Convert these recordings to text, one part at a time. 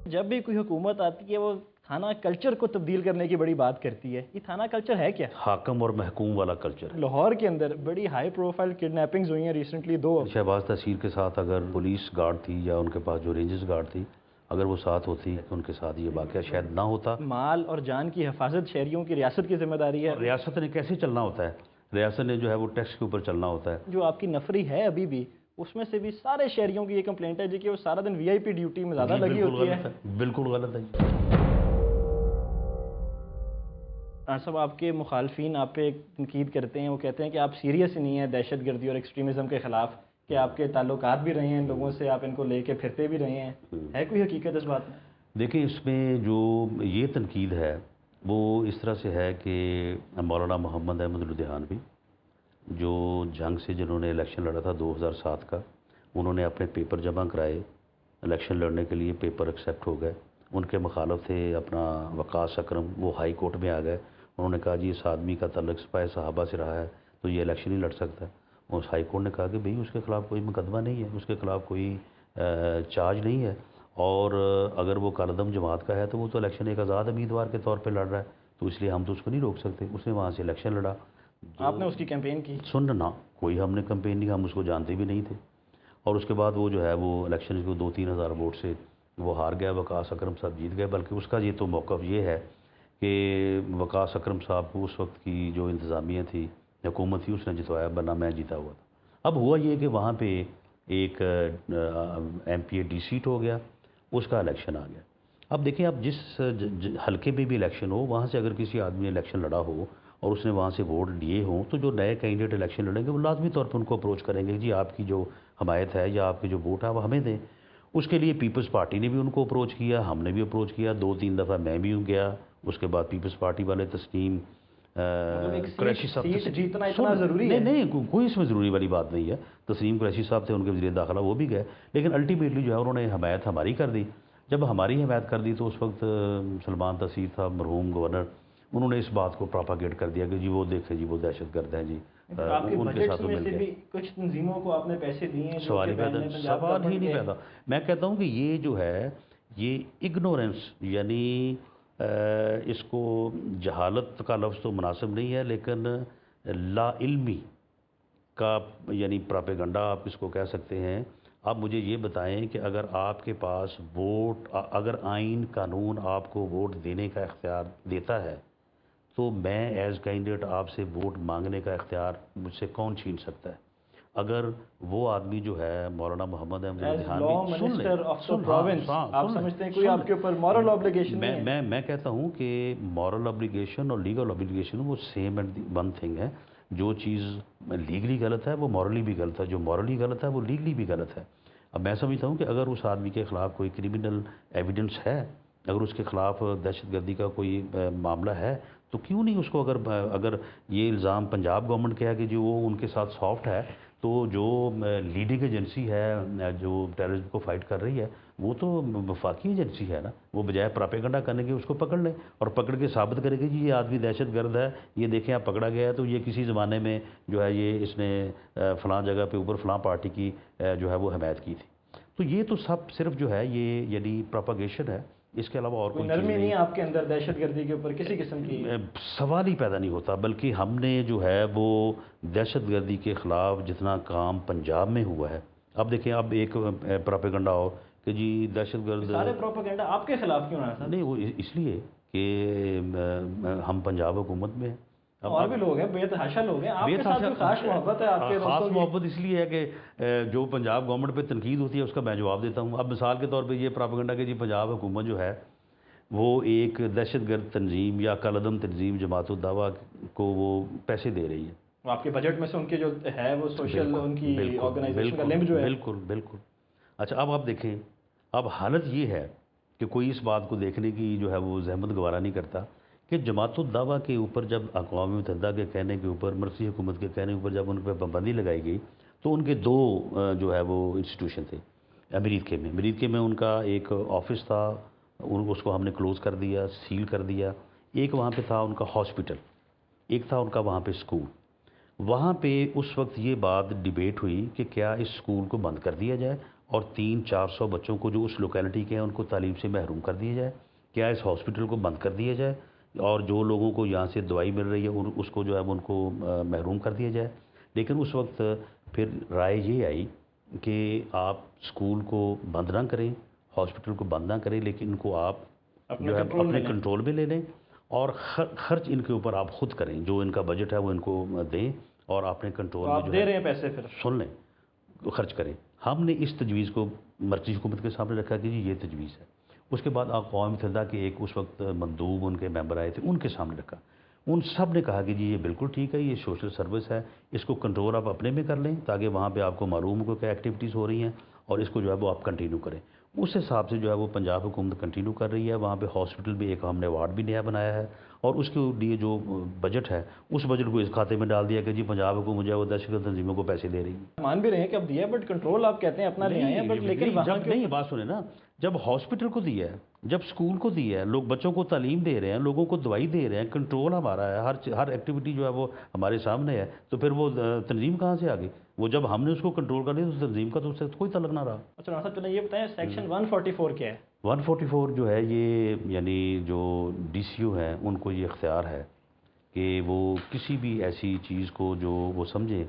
جب بھی کوئی حکومت آتی ہے وہ تھانہ کلچر کو تبدیل کرنے کی بڑی بات کرتی ہے، یہ تھانہ کلچر ہے کیا؟ حاکم اور محکوم والا کلچر. لاہور کے اندر بڑی ہائی پروفائل کڈنیپنگز ہوئی ہیں ریسنٹلی 2. شہباز تحصیل کے ساتھ اگر پولیس گارڈ تھی یا ان کے پاس جو رینجز گارڈ تھی، اگر وہ ساتھ ہوتی تو ان کے ساتھ یہ واقعہ شاید نہ ہوتا. مال اور جان کی حفاظت شہریوں کی ریاست کی ذمہ داری ہے. ریاست نے کیسے چلنا ہوتا ہے؟ ریاست نے جو ہے وہ ٹیکس کے اوپر چلنا ہوتا ہے. جو آپ کی نفری ہے ابھی بھی، اس میں سے بھی سارے شہریوں کی یہ کمپلینٹ ہے جی کہ وہ سارا دن وی آئی پی ڈیوٹی میں زیادہ لگی ہوتی ہے. بالکل غلط ہے. صاحب آپ کے مخالفین آپ پہ تنقید کرتے ہیں، وہ کہتے ہیں کہ آپ سیریس ہی نہیں ہیں دہشت گردی اور ایکسٹریمزم کے خلاف، کہ آپ کے تعلقات بھی رہے ہیں ان لوگوں سے، آپ ان کو لے کے پھرتے بھی رہے ہیں. ہے کوئی حقیقت اس بات میں؟ دیکھیں، اس میں جو یہ تنقید ہے وہ اس طرح سے ہے کہ مولانا محمد احمد لدھیانوی جو جنگ سے جنہوں نے الیکشن لڑا تھا 2007 کا، انہوں نے اپنے پیپر جمع کرائے، الیکشن لڑنے کے لیے پیپر ایکسیپٹ ہو گئے. ان کے مخالف تھے اپنا وقاص اکرم، وہ ہائی کورٹ میں آ گئے. انہوں نے کہا جی اس آدمی کا تعلق سپاہ صحابہ سے رہا ہے تو یہ الیکشن ہی لڑ سکتا ہے. اس ہائی کورٹ نے کہا کہ بھئی اس کے خلاف کوئی مقدمہ نہیں ہے، اس کے خلاف کوئی چارج نہیں ہے، اور اگر وہ کالعدم جماعت کا ہے تو وہ تو الیکشن ایک آزاد امیدوار کے طور پہ لڑ رہا ہے، تو اس لیے ہم تو اس کو نہیں روک سکتے. اس نے وہاں سے الیکشن لڑا. آپ نے اس کی کیمپین کی؟ سننا، کوئی ہم نے کیمپین نہیں، ہم اس کو جانتے بھی نہیں تھے. اور اس کے بعد وہ جو ہے وہ الیکشن کو 2-3 ہزار ووٹ سے وہ ہار گیا. وقاص اکرم صاحب جیت گئے. بلکہ اس کا یہ تو موقف یہ ہے کہ وقاص اکرم صاحب کو اس وقت کی جو انتظامیہ تھی، حکومت تھی، اس نے جتوایا، ورنہ میں جیتا ہوا تھا. اب ہوا یہ کہ وہاں پہ ایک ایم پی اے ڈی سیٹ ہو گیا، اس کا الیکشن آ گیا. اب دیکھیں، اب جس حلقے میں بھی الیکشن ہو، وہاں سے اگر کسی آدمی نے الیکشن لڑا ہو اور اس نے وہاں سے ووٹ لیے ہوں، تو جو نئے کینڈیڈیٹ الیکشن لڑیں گے وہ لازمی طور پر ان کو اپروچ کریں گے، جی آپ کی جو حمایت ہے یا آپ کے جو ووٹ ہے وہ ہمیں دیں. اس کے لیے پیپلز پارٹی نے بھی ان کو اپروچ کیا، ہم نے بھی اپروچ کیا، 2-3 دفعہ میں بھی گیا. اس کے بعد پیپلز پارٹی والے تسنیم قریشی صاحب، جیتنا اتنا ضروری ہے؟ نہیں، کوئی اس میں ضروری والی بات نہیں ہے. تسنیم قریشی صاحب تھے ان کے وزیر داخلہ، وہ بھی گئے. لیکن الٹیمیٹلی جو ہے انہوں نے حمایت ہماری کر دی. جب ہماری حمایت کر دی تو اس وقت سلمان تحصیل تھا، مرحوم گورنر، انہوں نے اس بات کو پراپاگیٹ کر دیا کہ جی وہ دیکھیں جی وہ دہشت گرد ہیں جی. ان کے ساتھ مل کے کچھ تنظیموں کو آپ نے پیسے دیے ہیں؟ سوال ہی نہیں پیدا. میں کہتا ہوں کہ یہ جو ہے یہ اگنورنس، یعنی اس کو جہالت کا لفظ تو مناسب نہیں ہے، لیکن لا علمی کا یعنی پراپیگنڈا آپ اس کو کہہ سکتے ہیں. آپ مجھے یہ بتائیں کہ اگر آپ کے پاس ووٹ، اگر آئین قانون آپ کو ووٹ دینے کا اختیار دیتا ہے تو میں ایز کینڈیڈیٹ آپ سے ووٹ مانگنے کا اختیار مجھ سے کون چھین سکتا ہے؟ اگر وہ آدمی جو ہے مولانا محمد احمد لدھیانوی، میں کہتا ہوں کہ مورل obligation اور لیگل obligation وہ سیم اینڈ ون تھنگ ہے. جو چیز لیگلی غلط ہے وہ مورلی بھی غلط ہے، جو مورلی غلط ہے وہ لیگلی بھی غلط ہے. اب میں سمجھتا ہوں کہ اگر اس آدمی کے خلاف کوئی کرمنل ایویڈنس ہے، اگر اس کے خلاف دہشت گردی کا کوئی معاملہ ہے، تو کیوں نہیں اس کو، اگر یہ الزام پنجاب گورنمنٹ کا ہے کہ جو وہ ان کے ساتھ سافٹ ہے، تو جو لیڈنگ ایجنسی ہے جو ٹیررزم کو فائٹ کر رہی ہے وہ تو وفاقی ایجنسی ہے نا. وہ بجائے پراپیگنڈا کرنے کے اس کو پکڑ لیں اور پکڑ کے ثابت کرے گی جی یہ آدمی دہشت گرد ہے، یہ دیکھیں آپ پکڑا گیا ہے تو یہ کسی زمانے میں جو ہے یہ اس نے فلاں جگہ پہ اوپر فلاں پارٹی کی جو ہے وہ حمایت کی تھی. تو یہ تو سب صرف جو ہے یہ یعنی پراپاگیشن ہے، اس کے علاوہ اور کوئی نرمی نہیں ہے آپ کے اندر دہشت گردی کے اوپر کسی قسم کی؟ سوال ہی پیدا نہیں ہوتا. بلکہ ہم نے جو ہے وہ دہشت گردی کے خلاف جتنا کام پنجاب میں ہوا ہے، اب دیکھیں اب ایک پراپیگنڈا ہو کہ جی دہشت گرد، سارے پروپیگنڈا آپ کے خلاف کیوں ہے؟ نہیں، وہ اس لیے کہ ہم پنجاب حکومت میں ہیں. اور بھی لوگ ہیں، بے تحاشا لوگ ہیں، آپ کے ساتھ بھی خاص محبت ہے آپ کے. خاص محبت اس لیے ہے کہ جو پنجاب گورنمنٹ پہ تنقید ہوتی ہے اس کا میں جواب دیتا ہوں. اب مثال کے طور پہ یہ پراپیگنڈا کہ جی پنجاب حکومت جو ہے وہ ایک دہشت گرد تنظیم یا کالعدم تنظیم جماعت الدعوہ کو وہ پیسے دے رہی ہے. آپ کے بجٹ میں سے ان کے جو ہے وہ سوشل ان کی آرگنائزیشن کا لنک جو ہے. بالکل. اچھا اب آپ دیکھیں، اب حالت یہ ہے کہ کوئی اس بات کو دیکھنے کی جو ہے وہ زحمت گوارا نہیں کرتا کہ جماعت الدعوہ کے اوپر جب اقوام متحدہ کے کہنے کے اوپر، مرکزی حکومت کے کہنے کے اوپر جب ان پہ پابندی لگائی گئی تو ان کے 2 جو ہے وہ انسٹیٹیوشن تھے. امریکہ میں ان کا ایک آفس تھا، اس کو ہم نے کلوز کر دیا، سیل کر دیا. ایک وہاں پہ تھا ان کا ہاسپٹل، ایک تھا ان کا وہاں پہ اسکول. وہاں پہ اس وقت یہ بات ڈیبیٹ ہوئی کہ کیا اس اسکول کو بند کر دیا جائے اور 300-400 بچوں کو جو اس لوکیلٹی کے ہیں ان کو تعلیم سے محروم کر دیا جائے؟ کیا اس ہاسپٹل کو بند کر دیا جائے اور جو لوگوں کو یہاں سے دوائی مل رہی ہے اس کو جو ہے ان کو محروم کر دیا جائے؟ لیکن اس وقت پھر رائے یہ آئی کہ آپ اسکول کو بند نہ کریں، ہاسپٹل کو بند نہ کریں، لیکن ان کو آپ جو ہے اپنے کنٹرول میں لے لیں اور خرچ ان کے اوپر آپ خود کریں، جو ان کا بجٹ ہے وہ ان کو دیں اور اپنے کنٹرول میں جو دے رہے ہیں پیسے پھر سن لیں خرچ کریں۔ ہم نے اس تجویز کو مرکزی حکومت کے سامنے رکھا کہ جی یہ تجویز ہے۔ اس کے بعد اقوام متحدہ کے ایک اس وقت مندوب ان کے ممبر آئے تھے، ان کے سامنے رکھا، ان سب نے کہا کہ جی یہ بالکل ٹھیک ہے، یہ سوشل سروس ہے، اس کو کنٹرول آپ اپنے میں کر لیں تاکہ وہاں پہ آپ کو معلوم ہو کہ کیا ایکٹیویٹیز ہو رہی ہیں اور اس کو جو ہے وہ آپ کنٹینیو کریں۔ اس حساب سے جو ہے وہ پنجاب حکومت کنٹینیو کر رہی ہے۔ وہاں پہ ہاسپٹل بھی ایک ہم نے وارڈ بھی نیا بنایا ہے اور اس کے لیے جو بجٹ ہے اس بجٹ کو اس کھاتے میں ڈال دیا کہ جی پنجاب حکومت جو ہے وہ دہشت گرد تنظیموں کو پیسے دے رہی ہے۔ مان بھی رہے ہیں کہ اب دیا ہے بٹ کنٹرول آپ کہتے ہیں اپنا لے آئے ہیں، بٹ لیکن وہاں نہیں بات سنیں نا، جب ہاسپٹل کو دیا ہے، جب اسکول کو دیا ہے، لوگ بچوں کو تعلیم دے رہے ہیں، لوگوں کو دوائی دے رہے ہیں، کنٹرول ہمارا ہے، ہر ایکٹیویٹی جو ہے وہ ہمارے سامنے ہے، تو پھر وہ تنظیم کہاں سے آ گئی؟ وہ جب ہم نے اس کو کنٹرول کر لیا تو تنظیم کا تو اس سے کوئی تعلق نہ رہا۔ اچھا رانا صاحب چلیں یہ بتائیں سیکشن 144 کیا ہے؟ 144 جو ہے یہ یعنی جو ڈی سی او ہیں ان کو یہ اختیار ہے کہ وہ کسی بھی ایسی چیز کو جو وہ سمجھیں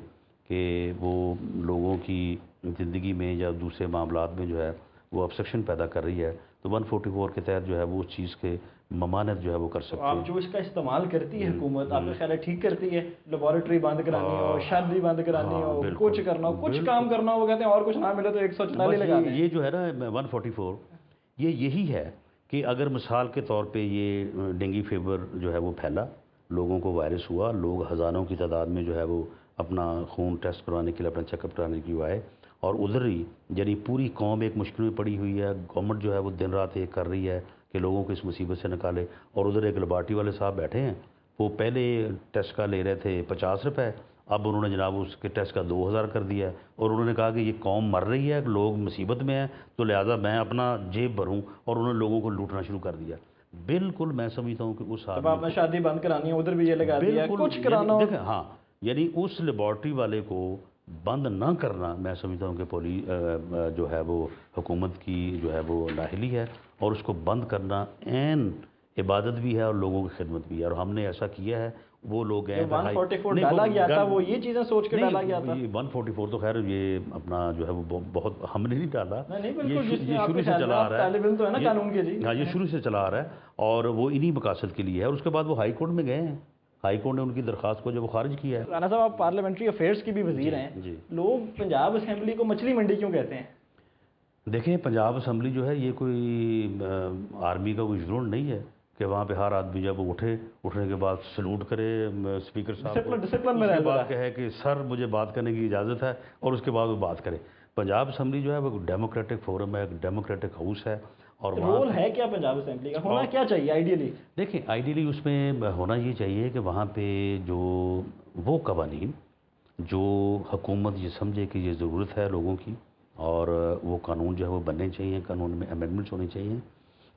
کہ وہ لوگوں کی زندگی میں یا دوسرے معاملات میں جو ہے وہ obstruction پیدا کر رہی ہے، تو 144 کے تحت جو ہے وہ اس چیز کے ممانعت جو ہے وہ کر سکتے ہیں۔ آپ جو اس کا استعمال کرتی ہے حکومت، آپ کا خیال ہے ٹھیک کرتی ہے؟ لیبارٹری بند کرانی ہو، شادی بند کرانی ہو، کچھ کرنا ہو، کچھ کام کرنا ہو، وہ کہتے ہیں اور کچھ نہ ملے تو 144 لگا دیں۔ یہ جو ہے نا 144 یہی ہے کہ اگر مثال کے طور پہ یہ ڈینگی فیور جو ہے وہ پھیلا، لوگوں کو وائرس ہوا، لوگ ہزاروں کی تعداد میں جو ہے وہ اپنا خون ٹیسٹ کروانے کے لیے، اپنا چیک اپ کرانے کے لیے آئے، اور ادھر ہی یعنی پوری قوم ایک مشکل میں پڑی ہوئی ہے، گورنمنٹ جو ہے وہ دن رات ایک کر رہی ہے کہ لوگوں کو اس مصیبت سے نکالے، اور ادھر ایک لیبارٹری والے صاحب بیٹھے ہیں، وہ پہلے ٹیسٹ کا لے رہے تھے 50 روپے، اب انہوں نے جناب اس کے ٹیسٹ کا 2000 کر دیا ہے، اور انہوں نے کہا کہ یہ قوم مر رہی ہے، لوگ مصیبت میں ہیں، تو لہٰذا میں اپنا جیب بھروں، اور انہوں نے لوگوں کو لوٹنا شروع کر دیا۔ بالکل میں سمجھتا ہوں کہ اس جب آپ نے شادی بند کرانی ہے ادھر بھی یہ لگا دیا، کچھ کرانا ہو دیکھیں ہاں، یعنی اس لیبارٹری والے کو بند نہ کرنا میں سمجھتا ہوں کہ جو ہے وہ حکومت کی جو ہے وہ نااہلی ہے، اور اس کو بند کرنا عین عبادت بھی ہے اور لوگوں کی خدمت بھی ہے، اور ہم نے ایسا کیا ہے۔ وہ لوگ ہیں 144 ڈالا گیا تھا، وہ یہ چیزیں سوچ کے ڈالا گیا تھا۔ 144 تو خیر یہ اپنا جو ہے وہ بہت ہم نے نہیں ڈالا، یہ شروع سے چلا آ رہا ہے، طالب علم تو ہے نا قانون کے جی، ہاں یہ شروع سے چلا آ رہا ہے، اور وہ انہی مقاصد کے لیے ہے، اور اس کے بعد وہ ہائی کورٹ میں گئے ہیں، ہائی کورٹ نے ان کی درخواست کو جب وہ خارج کیا ہے۔ رانا صاحب آپ پارلیمنٹری افیئرس کی بھی وزیر ہیں، لوگ پنجاب اسمبلی کو مچھلی منڈی کیوں کہتے ہیں؟ دیکھیں پنجاب اسمبلی جو ہے یہ کوئی آرمی کا کوئی یونٹ نہیں ہے کہ وہاں پہ ہر آدمی جب وہ اٹھنے کے بعد سلوٹ کرے اسپیکر صاحب کو، ڈسپلن میں بات کہے کہ سر مجھے بات کرنے کی اجازت ہے، اور اس کے بعد وہ بات کرے۔ پنجاب اسمبلی جو ہے وہ ڈیموکریٹک فورم ہے، ایک ڈیموکریٹک ہاؤس ہے، اور رول ہے کیا پنجاب اسمبلی کا؟ ہونا کیا چاہیے آئیڈیلی؟ دیکھیں آئیڈیلی اس میں ہونا یہ چاہیے کہ وہاں پہ جو وہ قوانین جو حکومت یہ سمجھے کہ یہ ضرورت ہے لوگوں کی، اور وہ قانون جو ہے وہ بننے چاہیے، قانون میں امینڈمنٹس ہونے چاہیے،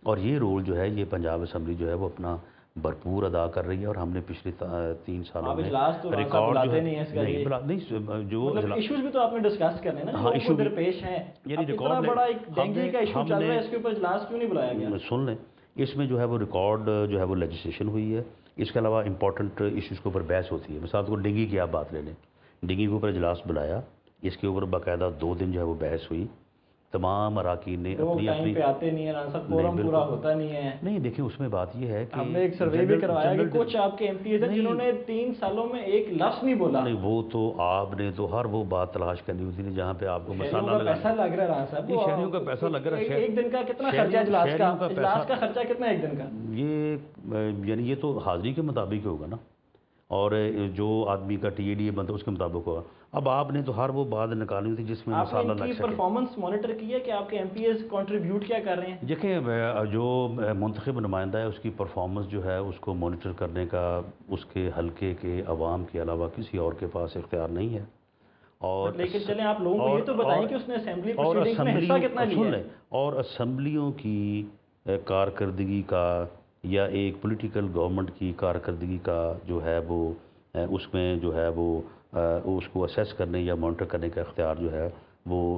اور یہ رول جو ہے یہ پنجاب اسمبلی جو ہے وہ اپنا بھرپور ادا کر رہی ہے، اور ہم نے پچھلے 3 سالوں میں ریکارڈ جو ہے جو ایشوز بھی تو آپ نے ڈسکس کرنے نا، جو ایشو درپیش ہیں، اتنا بڑا ایک ڈینگی کا ایشو چل رہا ہے، اس کے اوپر اجلاس کیوں نہیں بلایا گیا؟ سن لیں، اس میں جو ہے وہ ریکارڈ جو ہے وہ لیجسلیشن ہوئی ہے، اس کے علاوہ امپورٹنٹ ایشوز کے اوپر بحث ہوتی ہے۔ مثال کو ڈینگی کی آپ بات لے لیں، ڈینگی کے اوپر اجلاس بلایا، اس کے اوپر باقاعدہ 2 دن جو ہے وہ بحث ہوئی، تمام اراکین نے اپنی پہ آتے نہیں ہیں، رانا صاحب فورم پورا ہوتا نہیں ہے۔ نہیں دیکھیں اس میں بات یہ ہے کہ ہم نے ایک سروے بھی کروایا کہ کچھ آپ کے ایم پی ہیں جنہوں نے 3 سالوں میں ایک لفظ نہیں بولا۔ نہیں وہ تو آپ نے تو ہر وہ بات تلاش کرنی ہوتی ہے جہاں پہ آپ کو مسالہ لگا، پیسہ لگ رہا ہے رانا صاحب، یہ شہریوں کا پیسہ لگ رہا ہے، ایک دن کا کتنا خرچہ ہے اجلاس کا؟ اجلاس کا خرچہ کتنا ہے ایک دن کا؟ یہ یعنی یہ تو حاضری کے مطابق ہوگا نا، اور جو آدمی کا ٹی اے ڈی اے بنتا ہے اس کے مطابق ہوگا۔ اب آپ نے تو ہر وہ بات نکالنی تھی جس میں مسالہ لگ سکے۔ آپ نے ان کی پرفارمنس مانیٹر کی ہے کہ آپ کے ایم پی ایز کنٹریبیوٹ کیا کر رہے ہیں؟ دیکھیں جو منتخب نمائندہ ہے اس کی پرفارمنس جو ہے اس کو مانیٹر کرنے کا اس کے حلقے کے عوام کے علاوہ کسی اور کے پاس اختیار نہیں ہے، اور لیکن چلیں آپ لوگوں کو یہ تو بتائیں کہ اس نے اسمبلی پروسیڈنگز میں حصہ کتنا لیا ہے؟ اور اسمبلیوں کی کارکردگی کا یا ایک پولیٹیکل گورنمنٹ کی کارکردگی کا جو ہے وہ اس میں جو ہے وہ اس کو اسیس کرنے یا مانیٹر کرنے کا اختیار جو ہے وہ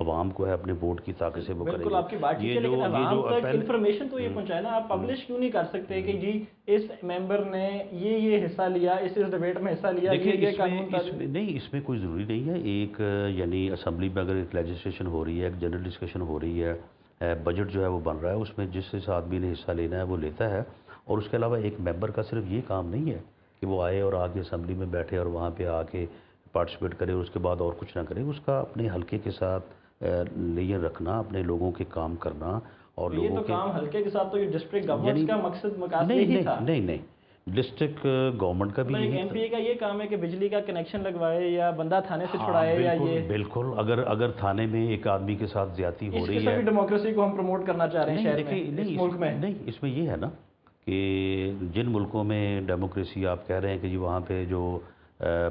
عوام کو ہے اپنے ووٹ کی طاقت سے وہ کریں گے. بالکل آپ کی بات ٹھیک ہے، لیکن عوام تک انفارمیشن تو یہ پہنچائے نا. آپ پبلش کیوں نہیں کر سکتے کہ جی اس ممبر نے یہ حصہ لیا، اس ڈیبیٹ میں حصہ لیا، یہ قانون تھا؟ نہیں، اس میں کوئی ضروری نہیں ہے. ایک یعنی اسمبلی میں اگر ایک لیجسلیشن ہو رہی ہے، ایک جنرل ڈسکشن ہو رہی ہے، بجٹ جو ہے وہ بن رہا ہے، اس میں جس آدمی نے حصہ لینا ہے وہ لیتا ہے. اور اس کے علاوہ ایک ممبر کا صرف یہ کام نہیں ہے کہ وہ آئے اور آ کے اسمبلی میں بیٹھے اور وہاں پہ آ کے پارٹیسپیٹ کرے اور اس کے بعد اور کچھ نہ کرے. اس کا اپنے حلقے کے ساتھ لیئر رکھنا، اپنے لوگوں کے کام کرنا اور یہ تو کام حلقے کے ساتھ تو یہ ڈسٹرکٹ گورنمنٹ کا مقصد یہی تھا. نہیں، ڈسٹرکٹ گورنمنٹ کا بھی ایک ایم پی کا یہ کام ہے کہ بجلی کا کنیکشن لگوائے یا بندہ تھانے سے چھڑائے یا یہ. بالکل. اگر تھانے میں ایک آدمی کے ساتھ زیادتی ہو رہی ہے، ڈیموکریسی کو ہم پروموٹ کرنا چاہ رہے ہیں شہر میں، اس ملک میں. نہیں، اس میں یہ ہے نا کہ جن ملکوں میں ڈیموکریسی آپ کہہ رہے ہیں کہ جی وہاں پہ جو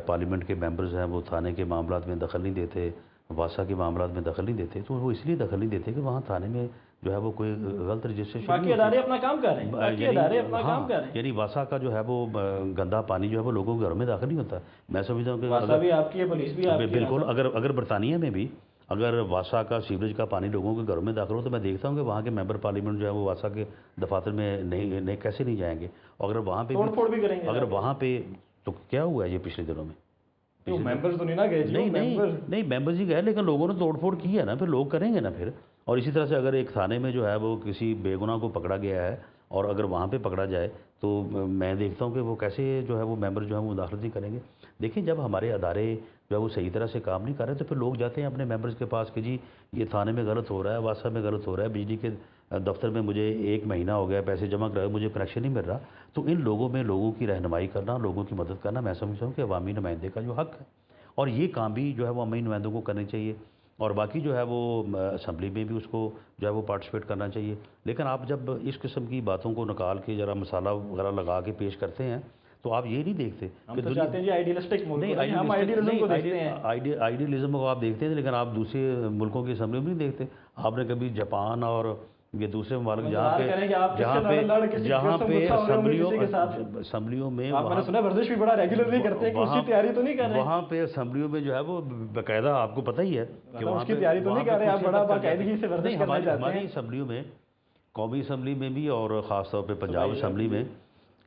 پارلیمنٹ کے ممبرز ہیں وہ تھانے کے معاملات میں دخل نہیں دیتے، واسا کے معاملات میں دخل نہیں دیتے، تو وہ اس لیے دخل نہیں دیتے کہ وہاں تھانے میں جو ہے وہ کوئی غلط رجسٹریشن. باقی ادارے اپنا کام کر رہے ہیں، باقی ادارے اپنا کام کر رہے ہیں. یعنی واسا کا جو ہے وہ گندا پانی جو ہے وہ لوگوں کے گھروں میں داخل نہیں ہوتا. میں سمجھتا ہوں کہ واسا بھی آپ کی ہے، پولیس بھی آپ کی ہے. بالکل. اگر برطانیہ میں بھی اگر واسا کا سیوریج کا پانی لوگوں کے گھروں میں داخل ہو تو میں دیکھتا ہوں کہ وہاں کے ممبر پارلیمنٹ جو ہے وہ واسا کے دفاتر میں نہیں کیسے نہیں جائیں گے. اور اگر وہاں پہ توڑ پھوڑ بھی کریں گے. اگر وہاں پہ تو کیا ہوا ہے یہ پچھلے دنوں میں؟ ممبرز تو نہیں نہ گئے. نہیں، ممبرز ہی گئے، لیکن لوگوں نے توڑ پھوڑ کی ہے نا، پھر لوگ کریں گے نا پھر. اور اسی طرح سے اگر ایک تھانے میں جو ہے وہ کسی بے گناہ کو پکڑا گیا ہے اور اگر وہاں پہ پکڑا جائے تو میں دیکھتا ہوں کہ وہ کیسے جو ہے وہ ممبر جو ہے وہ مداخلت نہیں کریں گے. دیکھیں جب ہمارے ادارے جو ہے وہ صحیح طرح سے کام نہیں کر رہے تو پھر لوگ جاتے ہیں اپنے ممبرز کے پاس کہ جی یہ تھانے میں غلط ہو رہا ہے، واسا میں غلط ہو رہا ہے، بجلی کے دفتر میں مجھے 1 مہینہ ہو گیا پیسے جمع کرائے مجھے کنیکشن نہیں مل رہا. تو ان لوگوں میں لوگوں کی رہنمائی کرنا، لوگوں کی مدد کرنا میں سمجھتا ہوں کہ عوامی نمائندے کا جو حق ہے، اور یہ کام بھی جو ہے وہ عوامی نمائندوں کو کرنا چاہیے. اور باقی جو ہے وہ اسمبلی میں بھی اس کو جو ہے وہ پارٹیسپیٹ کرنا چاہیے. لیکن آپ جب اس قسم کی باتوں کو نکال کے ذرا مسالہ وغیرہ لگا کے پیش کرتے ہیں تو آپ یہ نہیں دیکھتے کہ آئیڈیلزم کو آپ دیکھتے ہیں، لیکن آپ دوسرے ملکوں کی اسمبلی میں نہیں دیکھتے. آپ نے کبھی جاپان اور یہ دوسرے ممالک جہاں پہ اسمبلیوں میں وہاں پہ اسمبلیوں میں جو ہے وہ باقاعدہ آپ کو پتہ ہی ہے کہ وہاں پہ ہماری اسمبلیوں میں، قومی اسمبلی میں بھی اور خاص طور پہ پنجاب اسمبلی میں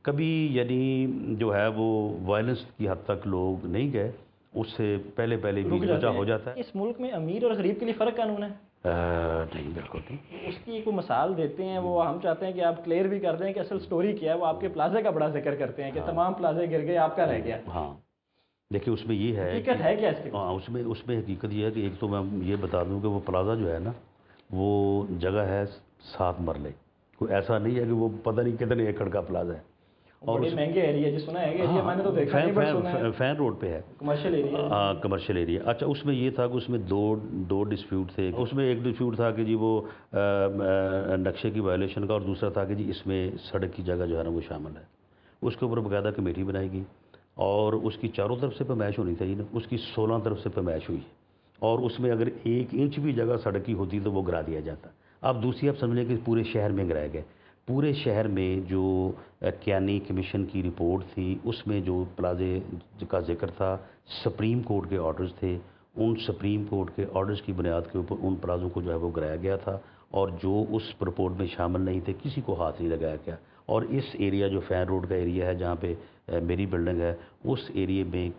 کبھی یعنی جو ہے وہ وائلنس کی حد تک لوگ نہیں گئے. اس سے پہلے بھی بچا ہو جاتا ہے. اس ملک میں امیر اور غریب کے لیے فرق قانون ہے؟ نہیں، بالکل نہیں. اس کی کوئی مثال دیتے ہیں، وہ ہم چاہتے ہیں کہ آپ کلیئر بھی کر دیں کہ اصل سٹوری کیا ہے. وہ آپ کے پلازے کا بڑا ذکر کرتے ہیں کہ تمام پلازے گر گئے، آپ کا رہ گیا. ہاں دیکھیں اس میں یہ ہے حقیقت ہے کیا اس کی؟ ہاں اس میں حقیقت یہ ہے کہ ایک تو میں یہ بتا دوں کہ وہ پلازا جو ہے نا وہ جگہ ہے 7 مرلے. کوئی ایسا نہیں ہے کہ وہ پتہ نہیں کتنے ایکڑ کا پلازا ہے. اور مہنگے ایریا جی سنا ہے میں نے تو دیکھا نہیں، بس سنا ہے. فین روڈ پہ ہے، کمرشل ایریا. ہاں کمرشل ایریا. اچھا اس میں یہ تھا کہ اس میں دو ڈسپیوٹ تھے. اس میں ایک ڈسپیوٹ تھا کہ جی وہ نقشے کی وائلیشن کا، اور دوسرا تھا کہ جی اس میں سڑک کی جگہ جو ہے نا وہ شامل ہے. اس کے اوپر باقاعدہ کمیٹی بنائی گئی اور اس کی چاروں طرف سے پیمائش ہونی چاہیے نا، اس کی 16 طرف سے پیمائش ہوئی. اور اس میں اگر 1 انچ بھی جگہ سڑک کی ہوتی تو وہ گرا دیا جاتا. اب دوسری آپ سمجھ لیں کہ پورے شہر میں گرائے گئے. پورے شہر میں جو کیانی کمیشن کی رپورٹ تھی اس میں جو پلازے کا ذکر تھا، سپریم کورٹ کے آرڈرز تھے. ان سپریم کورٹ کے آرڈرز کی بنیاد کے اوپر ان پلازوں کو جو ہے وہ گرایا گیا تھا، اور جو اس رپورٹ میں شامل نہیں تھے کسی کو ہاتھ نہیں لگایا گیا. اور اس ایریا جو فین روڈ کا ایریا ہے جہاں پہ میری بلڈنگ ہے، اس ایریے میں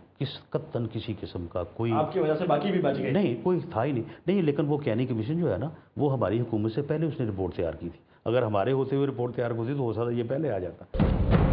قطعاً کسی قسم کا کوئی، آپ کی وجہ سے باقی بھی بچ گئے نہیں، کوئی تھا ہی نہیں. لیکن وہ کیانی کمیشن جو ہے نا وہ ہماری حکومت سے پہلے اس نے رپورٹ تیار کی تھی. اگر ہمارے ہوتے ہوئے رپورٹ تیار ہوتی تو ہو سکتا یہ پہلے آ جاتا.